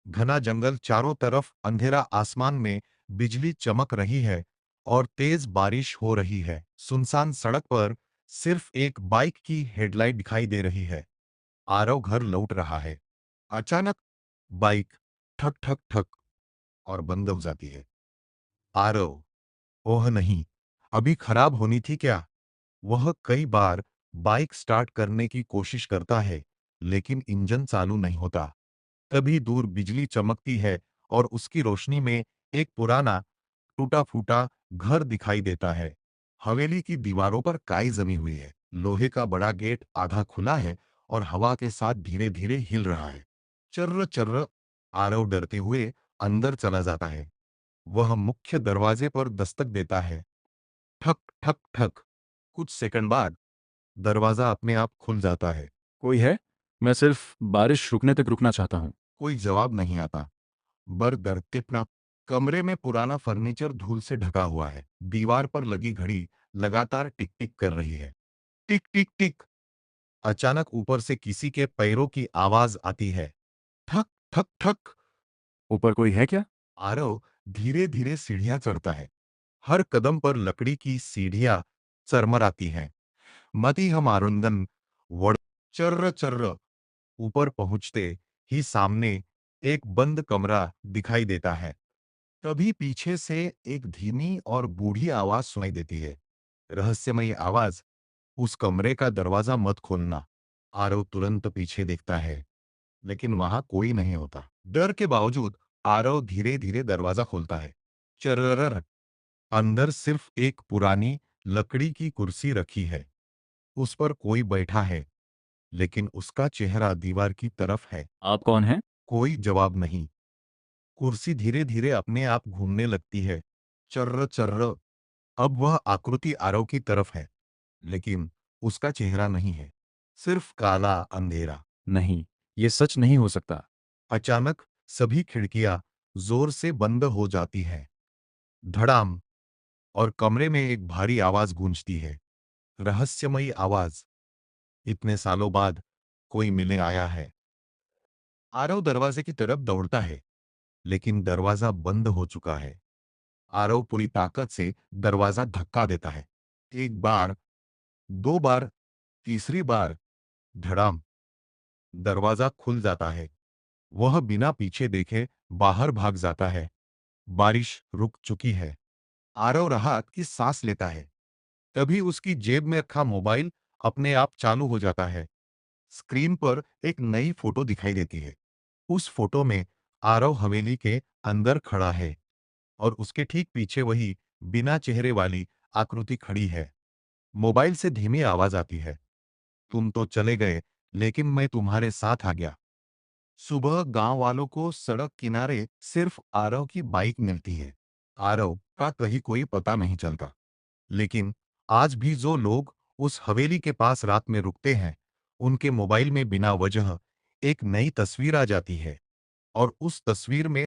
घना जंगल, चारों तरफ अंधेरा, आसमान में बिजली चमक रही है और तेज बारिश हो रही है। सुनसान सड़क पर सिर्फ एक बाइक की हेडलाइट दिखाई दे रही है। आरव घर लौट रहा है। अचानक बाइक ठक ठक ठक और बंद हो जाती है। आरव, ओह नहीं, अभी खराब होनी थी क्या? वह कई बार बाइक स्टार्ट करने की कोशिश करता है, लेकिन इंजन चालू नहीं होता। तभी दूर बिजली चमकती है और उसकी रोशनी में एक पुराना टूटा-फूटा घर दिखाई देता है। हवेली की दीवारों पर काई जमी हुई है। लोहे का बड़ा गेट आधा खुला है और हवा के साथ धीरे-धीरे हिल रहा है। चर्र चर्र, आरव डरते हुए अंदर चला जाता है। वह मुख्य दरवाजे पर दस्तक देता है। ठक ठक ठक। कुछ सेकंड बाद दरवाजा अपने आप खुल जाता है। कोई है? मैं सिर्फ बारिश रुकने तक रुकना चाहता हूँ। कोई जवाब नहीं आता। बर डरते अपना कमरे में पुराना फर्नीचर धूल से ढका हुआ है। दीवार पर लगी घड़ी लगातार टिक टिक कर रही है। टिक टिक टिक। अचानक ऊपर से किसी के पैरों की आवाज आती है। ठक ठक ठक। ऊपर कोई है क्या? आरव धीरे धीरे सीढ़ियां चढ़ता है। हर कदम पर लकड़ी की सीढ़ियां चरमराती हैं। मती हम आरुंदन वड़ चर्र चर्र। ऊपर पहुंचते ही सामने एक बंद कमरा दिखाई देता है। तभी पीछे से एक धीमी और बूढ़ी आवाज सुनाई देती है। रहस्यमयी आवाज, उस कमरे का दरवाजा मत खोलना। आरव तुरंत पीछे देखता है, लेकिन वहां कोई नहीं होता। डर के बावजूद आरव धीरे धीरे दरवाजा खोलता है। चर्रर। अंदर सिर्फ एक पुरानी लकड़ी की कुर्सी रखी है। उस पर कोई बैठा है, लेकिन उसका चेहरा दीवार की तरफ है। आप कौन हैं? कोई जवाब नहीं। कुर्सी धीरे धीरे अपने आप घूमने लगती है। चर्र चर्र। अब वह आकृति आरव की तरफ है, लेकिन उसका चेहरा नहीं है, सिर्फ काला अंधेरा। नहीं, ये सच नहीं हो सकता। अचानक सभी खिड़कियां जोर से बंद हो जाती हैं। धड़ाम। और कमरे में एक भारी आवाज गूंजती है। रहस्यमयी आवाज, इतने सालों बाद कोई मिलने आया है। आरव दरवाजे की तरफ दौड़ता है, लेकिन दरवाजा बंद हो चुका है। आरव पूरी ताकत से दरवाजा धक्का देता है। एक बार, दो बार, तीसरी बार। धड़ाम। दरवाजा खुल जाता है। वह बिना पीछे देखे बाहर भाग जाता है। बारिश रुक चुकी है। आरव राहत की सांस लेता है। तभी उसकी जेब में रखा मोबाइल अपने आप चालू हो जाता है। स्क्रीन पर एक नई फोटो दिखाई देती है। उस फोटो में आरव हवेली के अंदर खड़ा है और उसके ठीक पीछे वही बिना चेहरे वाली आकृति खड़ी है। मोबाइल से धीमी आवाज आती है। तुम तो चले गए, लेकिन मैं तुम्हारे साथ आ गया। सुबह गांव वालों को सड़क किनारे सिर्फ आरव की बाइक मिलती है। आरव का कहीं कोई पता नहीं चलता, लेकिन आज भी जो लोग उस हवेली के पास रात में रुकते हैं, उनके मोबाइल में बिना वजह एक नई तस्वीर आ जाती है और उस तस्वीर में